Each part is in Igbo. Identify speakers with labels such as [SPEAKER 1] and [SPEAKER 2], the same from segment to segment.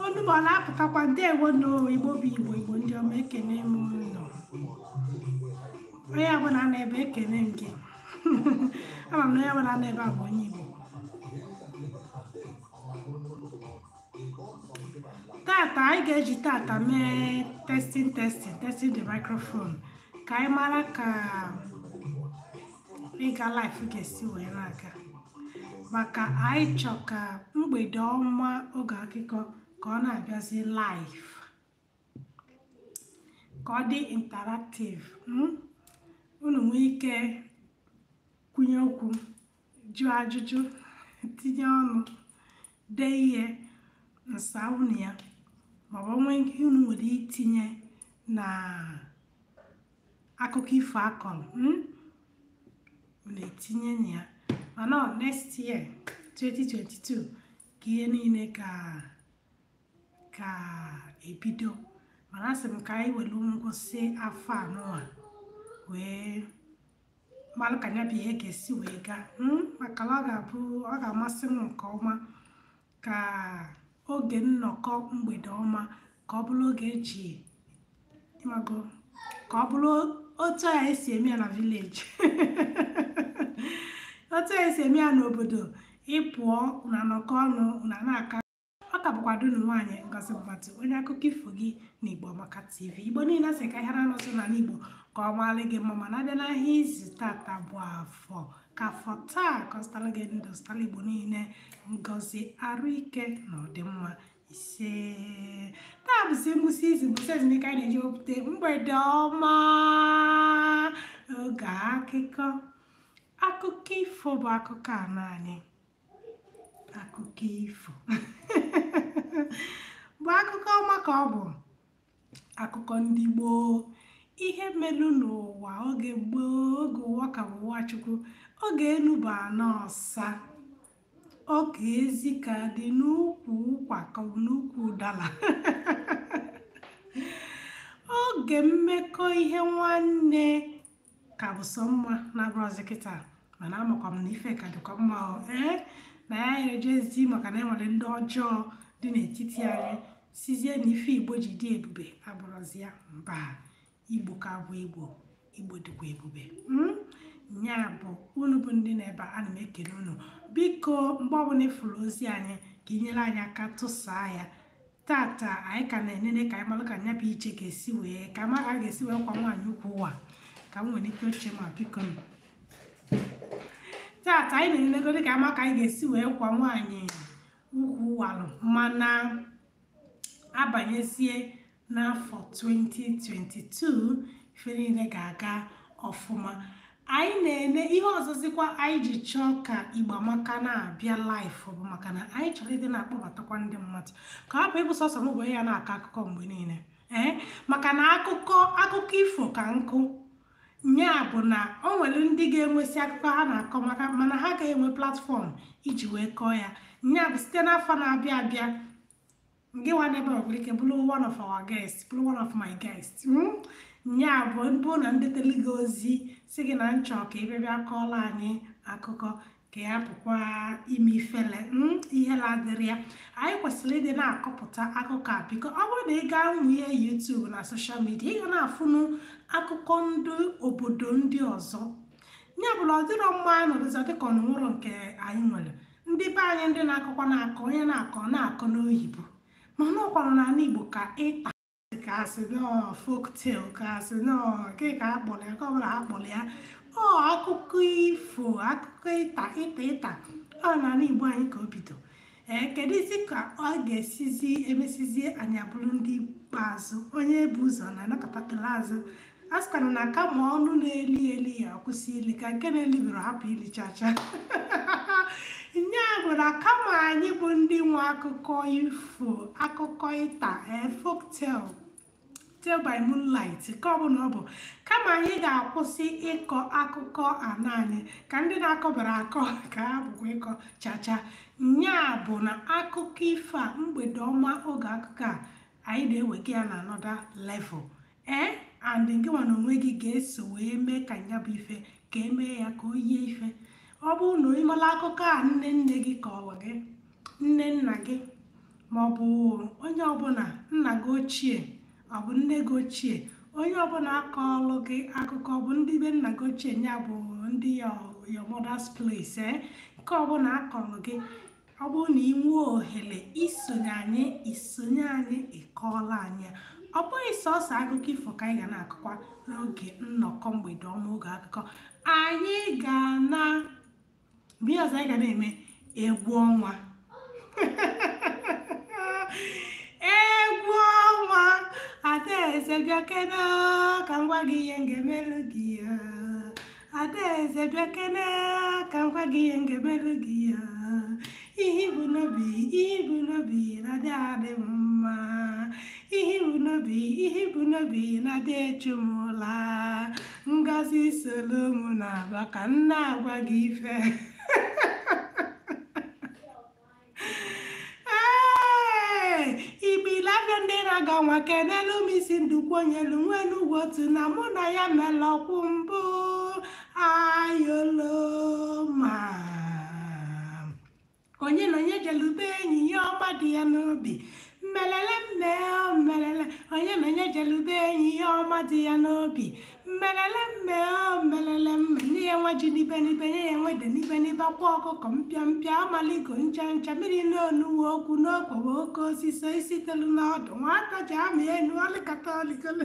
[SPEAKER 1] Onubala apụtakwa ndewo no Igbo bụ Igbo ndị ọma ekene m nọ onye ọbụla na-ebe ekene m gị ama m na onye ọbụla na-ebe abụ onye Igbo tata anyị ga-eji tata mee testing the microphone ka anyị mara ka ịga live ga-esi wee na-aga maka anyị chọ ka mgbede ọma oge akụkọ ka ọ na-abịazi live ka ọ dị interactive unu nwee ike kwunye okwu jụọ ajụjụ tinye ọnụ dee ihe nsa unu ya ma ọ bụ nwee unu nwere itinye na akụkọ ifo akọrọ na-etinye na ya mana next year 2022 ka ihe niile ka ebido mana asị m ka anyị were ngwụsị afọ anụwa wee malụ ka ya bụ ihe ga-esi wee gaa maka na ọ ga-amasị m nke ọma ka oge nnọkọ mgbede ọma ka ọ bụrụ oge eji ịmago ka ọ bụrụ otu a esi eme ya na village otu a esi eme ya n'obodo ịpụọ na nnọkọ ọnụ na na-aka ọ ka bụkwado unu nwaanyị Ngozi Mbatụ onye akụkọ ifo gị na Igbo Amaka TV. Igbo niile sị ka ihara n'ọsọ n'ala Igbo ka ọ maala gị mma, ma na-abịa n'ahịa izu tata bụ afọ ka afọ taa ka ọ zụtara gị ndụ, zụtara Igbo niile ngozi, arụ ike na ọdịmma ise. Taa bụzi ngwụsị izu, bụ sezinike anyị na-eji wepụta mgbede ọma, oge akụkọ ifo bụ akụkọ anọ anyị. Akụkọ ifo bụ akụkọ ọma ka ọ bụ akụkọ ndị gboo, ihe melu n'ụwa oge gboo, oge ụwa ka bụ ụwa Chukwu, oge elu bụ anọ ọsa, oge ezi ka dị n'ukwu ụkwa ka ọ bụ n'ukwu ụdala oge mmekọ ihe nwanne ka bụ sọ mma na brọzi kịta, mana amakwa m na ife ka dịkwa mma na ya ejezi maka na enwere ndị ọjọọ dị n'etiti anyị, sizie na ife Igbo ji dị ebube abụrụzi ya mba. Igbo ka bụ Igbo dịkwa ebube. Nya bụ unu bụ ndị na-ebe ana m ekele unu. Biko mgbe ọbụla ifuru ozi anyị ka inyere anyị aka tụsaa ya. Tata anyị ka na-enene ka anyị malụ ka nya bụ iche ga-esi wee ka ma a ga-esi wee kwa nwaanyị ukwu ụwa ka m nwere ike oche ma biko tata anyị na-enego dị ka ama ka anyị ga-esi wee kwa nwaanyị ukwu ụwalụ, mana abanyezie n'afọ 2022 ife niile ga-aga ọfụma. Anyị na-ene ihe ọzọzikwa anyị ji chọọ ka Igbo Amaka na-abịa live bụ maka na anyị chọrọ ịdị na-akpọbatakwa ndị mmadụ ka hapụ ịbụ sọsọ m bụ ya na-akọ akụkọ mgbe niile maka na akụkọ ifo ka nkụ. Nya bụ na o nwere ndị ga-enwesị akụkọ ha na-akọ mana ha ga-enwe platfọm iji wee kọọ ya. Nya bụ site n'afọ na-abịa abịa gị nwa n'ebe ọbụla ike bụrụ one of our guests, bụrụ one of my guests. Nya bụ mbụ na ndị tele gị ozi si gị na nchọ ka ebe bịa kọọla anyị akụkọ ka ya pụkwa ime ifele ihe ladịrị ya. Anyị kwesịrị ịdị na-akọpụta akụkọ a biko ọ bụrụ na ị gaa nwunye YouTube na soshal midia ị ga na-afụnụ akụkọ ndị obodo ndị ọzọ. Nya bụla ọ dịrọ mma nọrụzi dịka ọnụnwụrụ nke anyị nwere ndị be anyị ndị na-akọkwa na-akọ onye na-akọ n'oyibo, mana ọkwara n'ala Igbo ka ịta ka asị folktale ka asị ka akpọrọ ya ka ọ bụla akpọrọ ya akụkọ ifo, akụkọ ịta ọ n'ala Igbo anyị ka o bido. Kedu isi ka ọ ga-esizi emesizie anyị abụrụ ndị ikpeazụ, onye bụ ụzọ na-anakọtakịla azụ a sịkwana na kama ọnụ na-eli ya akwụsị ili ka nke na-elibere hapụ ili chacha nya bụ na kama anyị bụ ndị nwe akụkọ ifo, akụkọ ịta folktale, tale by moonlight ka ọ bụ na ọ bụ kama anyị ga-akwụsị ịkọ akụkọ ana anyị ka ndị na-akọbara akọ ka ha bụkwa ịkọ chacha. Nya bụ na akụkọ ifo a mgbede ọma oge akụkọ a anyị na-ewega ya na another level and gị nwa na onwe gị ga-eso wee mee ka nya bụ ife ka emee ya ka o yie ife. Ọ bụrụ na ịmala akụkọ a nne nne gị ka ọ gị, nne nna gị, maọbụ onye ọbụla nna gị ochie ọ bụ nne gị ochie, onye ọbụla akọọlụ gị akụkọ ọ bụ ndị be nna gị ochie, ya bụ ndị your mother's place nke ọbụla akọọlụ gị, ọ bụrụ na ị nwee ohere isonye anyị ịkọọla anyị. Ọ bụghị sọsọ akụkọ ifo ka anyị ga na-akọkwa n'oge nnọkọ mgbede ọma oge akụkọ. Anyị ga na mgbe ọzọ anyị ga na-eme egwu ọnwa egwu ọnwa. Adaeze bịakene ka m gwa gị ihe ga-emelụ gị ya, Adaeze bịakene ka m gwa gị ihe ga-emelụ gị ya. Ihe ibu n'obi na-adị adị mma, ihe ibu n'obi na-adị echumụla. Ngozi solo mụ na-aba ka m na-agwa gị ife Igbilabịa ndị na-aga nwa kenelu m isi ndukwonyelu nwenu otu na mụ na ya mela ọkwụ mbụ ayoloma. Onye na onye jelube enyi ya ọma dị ya n'obi, mmelele onye na onye jelube enyi ya ọma dị ya n'obi, melele ni enwe ji nibe ni enwe de nibe kwa ọkụkọ mpịa amaligo ncha mmiri n'onu okwu n'okporo oke osisi isi telu n'ọdụ nwata ji amị enu ọlịkata ọlịgolo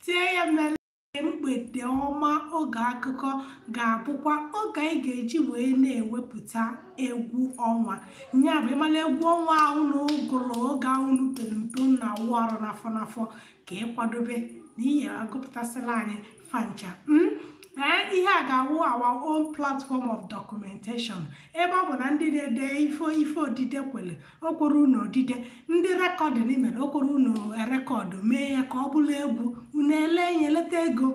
[SPEAKER 1] tie ya mele mgbede ọma oge akụkọ ga-abụkwa oge anyị ga-eji wee na-ewepụta egwu ọnwa nya bụ ịmala egwu ọnwa ahụ na ụgụrụ oge ahụ nupelumpe na awụ ọrụ n'afọ ka ịkwadobe na ihe agụpụtasịla anyị fancha ihe a ga-awụ our own platform of documentation ebe ọ bụ na ndị na-ede ife odide kwere okporo unu odide ndị rekọdụ n'imere okporo unu rekọdụ mee ya ka ọ bụrụ egwu unu eleta ego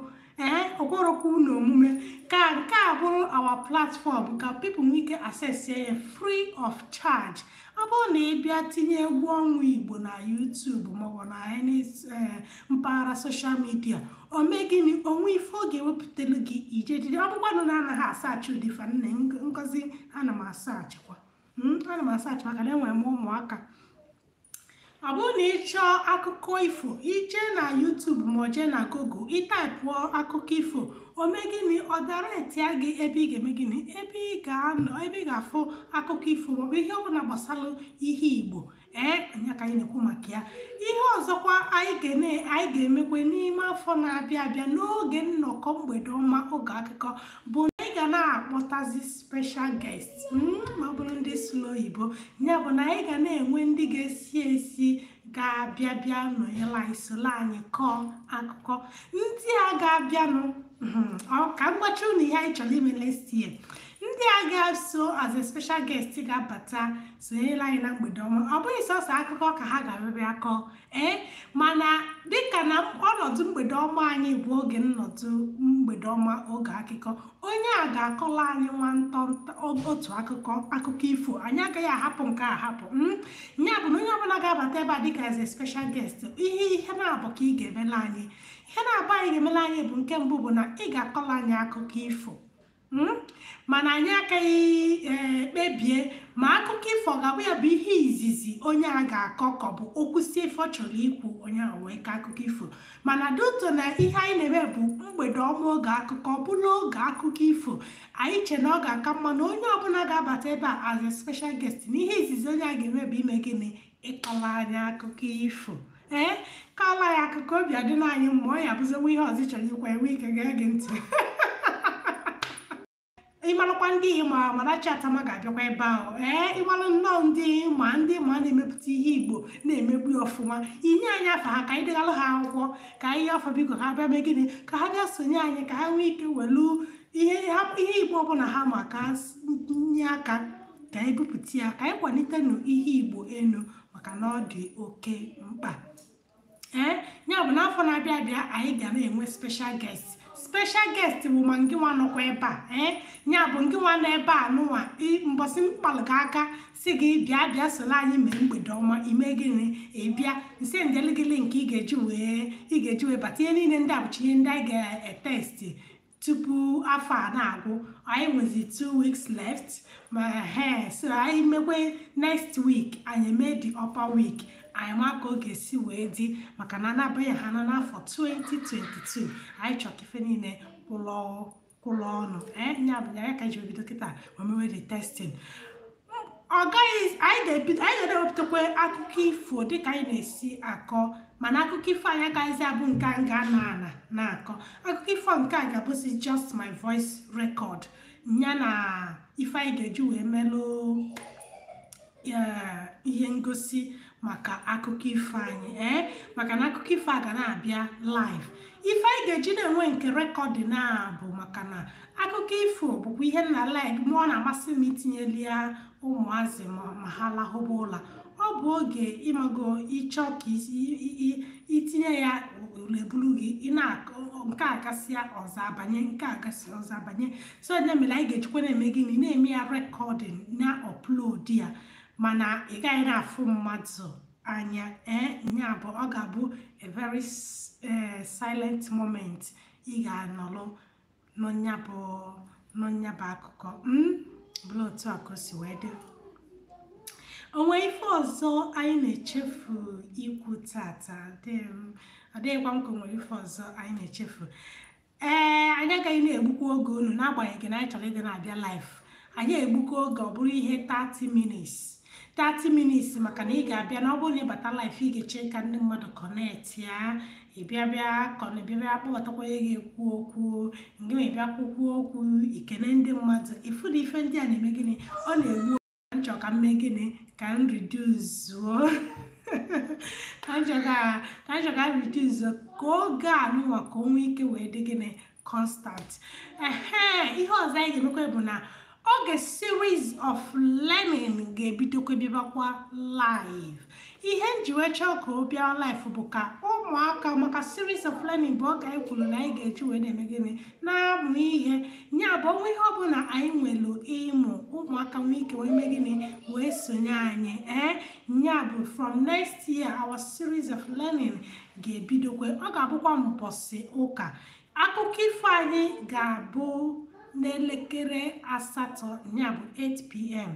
[SPEAKER 1] okworokwa unu omume ka nke a bụrụ our platform ka people nwee ike access ya free of charge ọ bụrụ na ị bịa tinye egwu ọnwa Igbo na YouTube maọbụ na mpaghara social media o mee gịnị onwe ife ọ ga-ewepụtara gị ijedide ọ bụkwanụ na anaghị asaachị ụdịfa nne Ngozi ana m asaachịkwa maka na enwere m ụmụaka ọ bụrụ na ị chọọ akụkọ ifo ije na YouTube ma ọ jee na Google ịtaipụọ akụkọ ifo o mee gịnị ọ daretia gị ebe ị ga-eme gịnị ebe ị ga-anọ ebe ị ga-afụ akụkọ ifo maọbụ ihe ọbụla gbasara ihe Igbo anya ka anyị na-ekwu maka ya ihe ọzọkwa anyị ga-emekwe n'ime afọ na-abịa abịa n'oge nnọkọ mgbede ọma oge akụkọ bụ na anyị ga na-akpọtazi special guest ma ọ bụrụ ndị sụrụ oyibo ya bụ na anyị ga na-enwe ndị ga-esi ga-abịa nọnyere anyị soro anyị kọọ akụkọ ndị a ga-abịanụ ka mgbachi unu ihe anyị chọrọ ime next year ndị a ga-so as a special guest ga-abata sonyere anyị na mgbede ọma ọ bụghị sọsọ akụkọ ka ha ga-abịa akọ mana dịka na ọnọdụ mgbede ọma anyị bụ oge nnọdụ mgbede ọma oge akụkọ onye a ga-akọla anyị otu akụkọ ifo anyị agaghị ahapụ nke ahapụ ya bụ na onye ọbụla ga-abata ebe a dịka as a special guest ihe na-abụ ka ị ga-emela anyị ihe na-abụ anyị ga-emela anyị bụ nke mbụ bụ na ị ga-akọla anyị akụkọ ifo mana anyị akaghị kpebie ma akụkọ ifo ga-abụ ya bụ ihe izizi onye a ga-akọ ka ọ bụ okwusi ife ọ chọrọ ikwu onye a wee ka akụkọ ifo mana duto na ihe anyị na-eme bụ mgbede ọma oge akụkọ ọ bụla oge akụkọ ifo anyị che na ọ ga-aka mma na onye ọbụla ga-abata ebe a as a special guest na ihe izizi onye a ga-eme bụ ime gịnị ịkọla anyị akụkọ ifo kọla ya akụkọ obi adịla anyị mma ọ ya bụziwe ihe ọzọ chọrọ ikwa enwe ike ga-ege ntị ịmalụkwa ndị ma Amarachi Atama ga-abịakwa ebe ahụ ịmalụ nnọọ ndị ma na-emepụta ihe Igbo na-emegbu ọfụma inye anyị afa ha ka anyị degara ha akwụkwọ ka anyị afọ biko ha bịa mee gịnị ka ha bịa sonye anyị ka ha nwee ike welu ihe Igbo ọbụla ha maka nye aka ka anyị bupụta ya ka anyị kwalite ihe Igbo elu maka na ọ dị oke mkpa ya bụ n'afọ na-abịa abịa anyị ga na-enwe special guest bụ ma ngị nwa nọkwa ebe a ya bụ ngị nwa nọ ebe a n'ụwa mbọsị mkpalụga aka si gị bịa soro anyị mee mgbede ọma ime gịnị ịbịa nse ndeligili nke ị ga-eji wee bata ihe niile ndị abụchi ihe ndị anyị ga-etesti tupu afọ a na-agwụ anyị nwezi 2 weeks left ma so anyị mekwe next week anyị mee the upper week anyị ma ka ọ ga-esi wee dị maka na anabaghị ha na n'afọ 2022 anyị chọrọ ife niile kwụlọ ọnụ nya bụ ya ka ji ebido kịta ma mewe the testing anyị ga-ewepụtakwa akụkọ ifo dịka anyị na-esi akọ mana akụkọ ifo anyị agaghịzi abụ nke a ga na-akọ akụkọ ifo nke a ga-abụzi just my voice record ya na ife anyị ga-eji wee melụ ihe ngosi maka akụkọ ifo anyị maka na akụkọ ifo a ga na-abịa live ife anyị ga-eji na-enwe nke rekọdị na-abụ maka na akụkọ ifo bụkwa ihe nna like mụ ọ na-amasị m itinyelu ya ụmụazị ma ha lahụba ụla ọ bụ oge ịmago ịchọ ka itinye ya leburu gị nke agasịa ọzọ abanye nke agasị ọzọ abanye so onye mere anyị ga-ejikwa na-eme gịnị na-eme ya rekọdịn na upload ya mana ị gaghị na-afụ mmadụ anya nya bụ ọ ga-abụ a very silent moment ị ga-anọrọ n'ọnya bụ akụkọ bụrụ otu a ka o si wee dị onwe ife ọzọ anyị na-echefu ikwu tata adịghịkwa m ka onwere ife ọzọ anyị na-echefu anyị agaghị na-egbukwa oge unu n'agbanyeghị na anyị chọrọ ịdị na-abịa live. Anyị egbukwa oge ọ bụrụ ihe 30 minutes 30 minutes maka na ị ga-abịa na ọ bụrụ na ịbata live ị ga-eche ka ndị mmadụ connect ya ịbịabịa kpọbatakwa ya ga-ekwu okwu nke ma ịbịa kwukwu okwu ikene ndị mmadụ ifu na ife ndị a na-eme gịnị ọ na-egbu nchọ ka mme gịnị ka m reduzuo ka nchọga reduce ka oge anụnwa ka onwe ike wee dị gịnị constant. Ihe ọzọ anyị ga-emekwa bụ na oge series of learning ga-ebidokwa bịabakwa live. Ihe njiwe chọọ ka ọ bịa live bụ ka ụmụaka maka series of learning bụ oge anyị kwuru na anyị ga-eji wee na-eme gịnị na-amụ ihe nya bụ onwe ihe ọbụla anyị nwere ịmụ ụmụaka nwee ike wee mee gịnị wee sonye anyị nya bụ from next year our series of learning ga-ebidokwe. Ọ ga-abụkwa mbọsị ụka. Akụkọ ifo anyị ga-abụ n'elekere 8 ya bụ 8 p.m.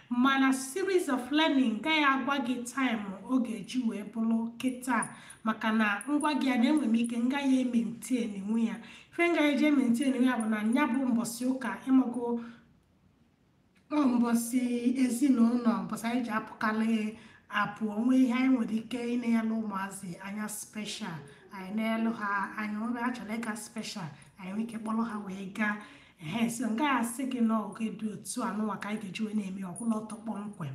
[SPEAKER 1] mana series of learning gaghị agwa gị time ọ ga-eji wee bụrụ kịta maka na ngwa gị a na-enwe m ike ngaghị maintain nwe ya ife ngaghị eji maintain nwe ya bụ na ya bụ mbọsị ụka ịmago mbọsị ezinụlọ mbọsị anyị ji apụkalị apụ onwe ihe anyị nwere ike ịna-elu ụmụazị anya special anyị na-elu ha anya obe a chọrọ ịga special anyị nwee ike kpọrọ ha wee gaa so nga asị gị na oge dị otu anụnwa ka anyị ga-eji wee na-eme ọbụla ọtọ kpọmkwem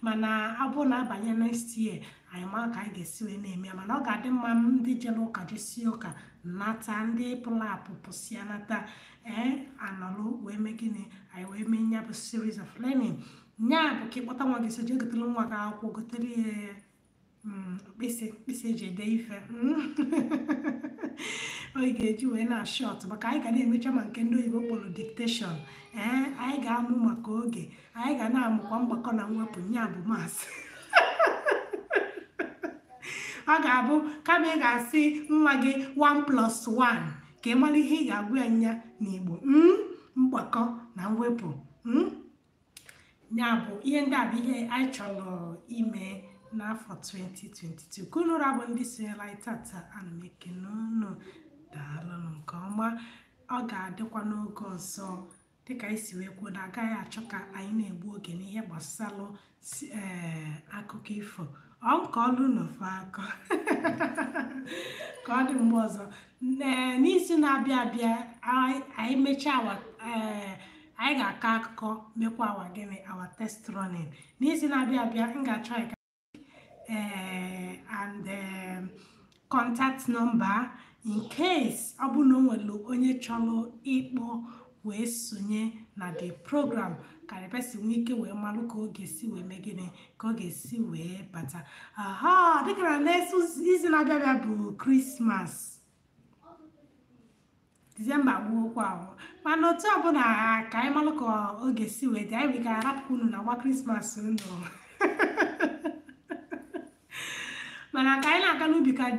[SPEAKER 1] mana abụ na-abanye next year anyị ma ka anyị ga-esi wee na-eme mana ọ ga-adị mma ndị jere ụka jesie ụka nata ndị pụrụ apụ pụsịa nata anọlụ wee mee gịnị anyị wee mee nya bụ series of learning. Nya bụ ka ịkpọta nwa gị so jee gotere nwa gị akwụkwọ gotere ya mkpịsị eji ede ife oge ga-eji wee na short maka anyị ga na-emecha ma nke ndị oyibo kpọrọ dictation anyị ga-amụ maka oge anyị ga na-amụkwa mgbakọ na mwepụ nya bụ maasị ọ ga-abụ kama ị ga-asị nwa gị 1+1 ka ị mara ihe ị ga-agwa ya nya n'Igbo mgbakọ na mwepụ ya bụ ihe ndị a bụ ihe anyị chọrọ ime n'afọ 2022. Kunụra bụ ndị sonyela anyị tata ana m ekene unu daalụnụ nke ọma. Ọ ga-adịkwa n'oge ọzọ dịka anyị si wee kwuo na agaghị achọ ka anyị na-egbu oge n'ihe gbasara akụkọ ifo nke ọlụ n'ofe akọ ka ọ dị mgbe ọzọ n'izu na-abịa abịa anyị mechaa anyị ga-akọ akụkọ mekwa awa gịnị awa test running n'izu na-abịa abịa m ga-achọ anyị and contact number in case ọ bụ na o nwere onye chọrọ ịkpọ wee sonye na the program ka epesi nwee ike wee malụ ka ọ ga-esi wee mee gịnị ka ọ ga-esi wee bata dịka na next izu na-abịa abịa bụ Christmas December gbuokwa ahụ mana otu ọbụla ka anyị malụ ka ọ ga-esi wee dị anyị ga arapụ unu na gba Christmas unu mana ka anyị na-aga n'ubi ka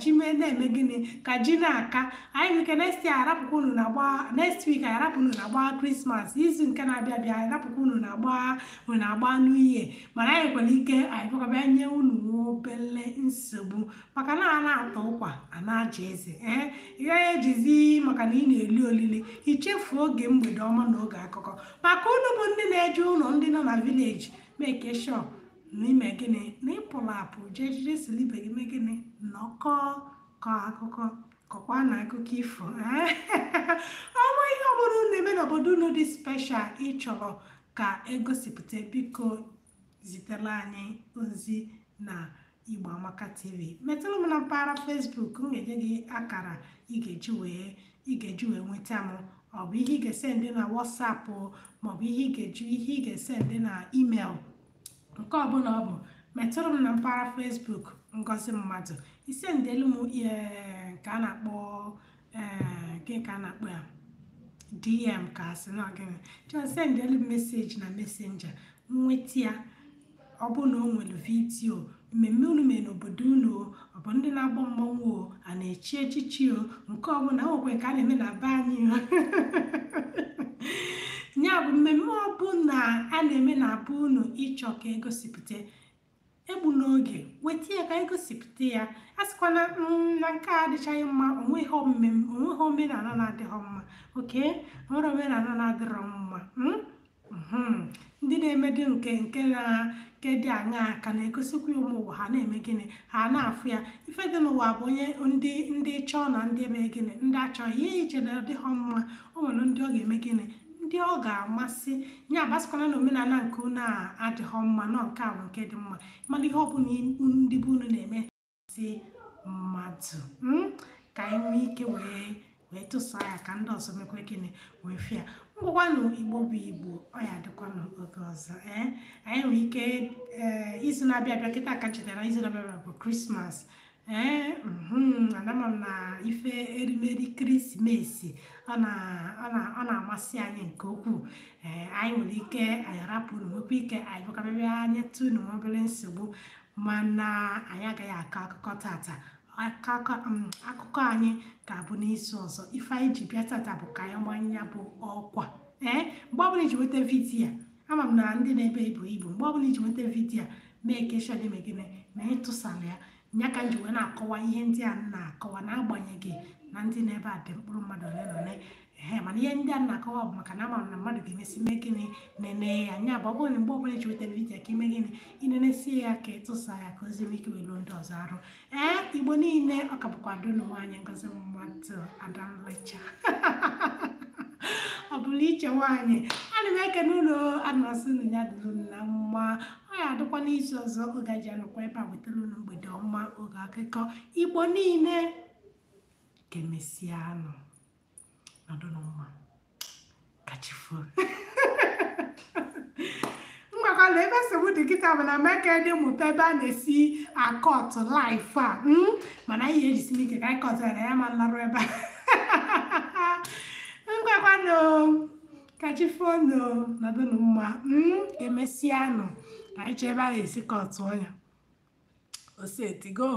[SPEAKER 1] ji mee na-eme gịnị ka ji na-aka anyị nwike next year arapụkwa unu na-agba next week anyị arapụ unu na-agba Christmas izu nke na-abịa abịa anyị arapụkwa unu na-agba New Year mana anyị nwere ike anyị bịakwa nye unu nwa obele nsogbu maka na a na-atọ ụkwa a na-aja eze ị gaghị ejizi maka na ị na-eli olili ichefuo oge mgbede ọma na oge akụkọ maka unu bụ ndị na-eje ụlọ ndị nọ na village make sure n'ime gịnị na ịpụrụ apụ jejije silibe gị mee gịnị nnọkọ kọ akụkọ kọkwa na akụkọ ifo ọnwa ihe ọbụla na-eme n'obodo unu dị special ịchọrọ ka egosipụta biko zitere anyị ozi na Igbo Amaka TV metụrụ m na mpaghara Facebook m ga-enye gị akara ị ga-eji wee nweta m ọ bụ ihe ị ga-esendị na WhatsApp maọbụ ihe ị ga-esendị na email nke ọbụla ọ bụ metụrụ m na mpaghara Facebook Ngozi Mmadụ isendelu m ka a na-akpọ ya DM ka asị na gịnị just sendelu meseji na messenger nweta ya ọ bụ na o nwere vidiyo mmemme unu mere n'obodo unu ọ bụ ndị na-agba mmanwụ a na-echi echichi nke ọbụla nwekwe nke a na-eme na be anyị ya bụ mmemme ọbụla a na-eme na abụ unu ịchọ ka egosipụta egbu n'oge weta ya ka anyị gosipụta ya a sịkwana na nke a adịchaghị mma onweghị omenala na-adịghị mma oke nwere omenala na-adịrọ mma ndị na-emedo nke dị aṅaa ka na-egosikwa ụmụ ụwa ha na-eme gịnị ha na-afụ ya ife dị n'ụwa bụ onye ndị chọọ na ndị eme gịnị ndị achọghị ihe iche na ọdịghị mma o nwere ndị ọ ga-eme gịnị ndị ọ ga-amasị ya basịkwana na omenala nke unu adịghị mma nọ nke a bụ nke dị mma mana ihe ọ bụla ndị bụ unu na-eme si mmadụ ka anyị nwee ike wee tụsa ya ka ndị ọzọ mekwa gịnị wee fịa ngwakwanụ igbo bụ igbo ọ ya dịkwanụ oge ọzọ anyị nwere ike izu na-abịa abịa kịta ka chetara izu na-abịa bụ krismas anama m na ife erimeri krismesi ọ na-amasị anyị nke ukwuu anyị nwere ike anyị rapụrụ nwekwa ike anyị bụkabịa anya tunu obere nsogbu mana anyị agaghị akọ akụkọ tata akụkọ anyị ga-abụ n'izu ọzọ ife anyị ji bịa tata bụ ka anyị gbanye ya bụ ọkwa mgbe ọbụla iji nweta vidiyo ama m na ndị na-ebe ibu mgbe ọbụla iji nweta vidiyo mee kesha dị megide ma ịtụsara ya nya ka m ji wee na-akọwa ihe ndị a na-akọwa n'agbanyeghị na ndị na-ebe a dị mkpụrụ mmadụ ole na ole mana ihe ndị a na-akọwa bụ maka na ama m na mmadụ ga-emesi mee gịnị nene ya nya bụ ọ bụrụ na mgbe ọbụla iji nweta vidiyo ka ime gịnị inenesie ya ka ịtụsa ya ka ozi ike welu ndị ọzọ arụ igbo niile ọ ka bụkwa donu nwaanyị Ngozi Mmadụ Adanlecha ọ bụrụ iche nwaanyị ana m ekene ụlọ anọsị unu ya dịrị na mma ọ ya adịkwa n'izu ọzọ oge ji anọkwa ebe a wetara unu mgbede ọma oge akụkọ igbo niile ga-emesịa anụ nọdụnụ mma kachifo mgbakwala ebe nsogbu dị kịta bụ na meka dị mụta ebe a na-esi akọtụ laif a mana ihe ejisi ike ka anyị kọtara ya ma nlarụ ebe a ngwakwanụ kachifonu nọdụnụ mma emesịa anụ ka anyị chọọ ebe a na-esi kọtụ ọnya osetigo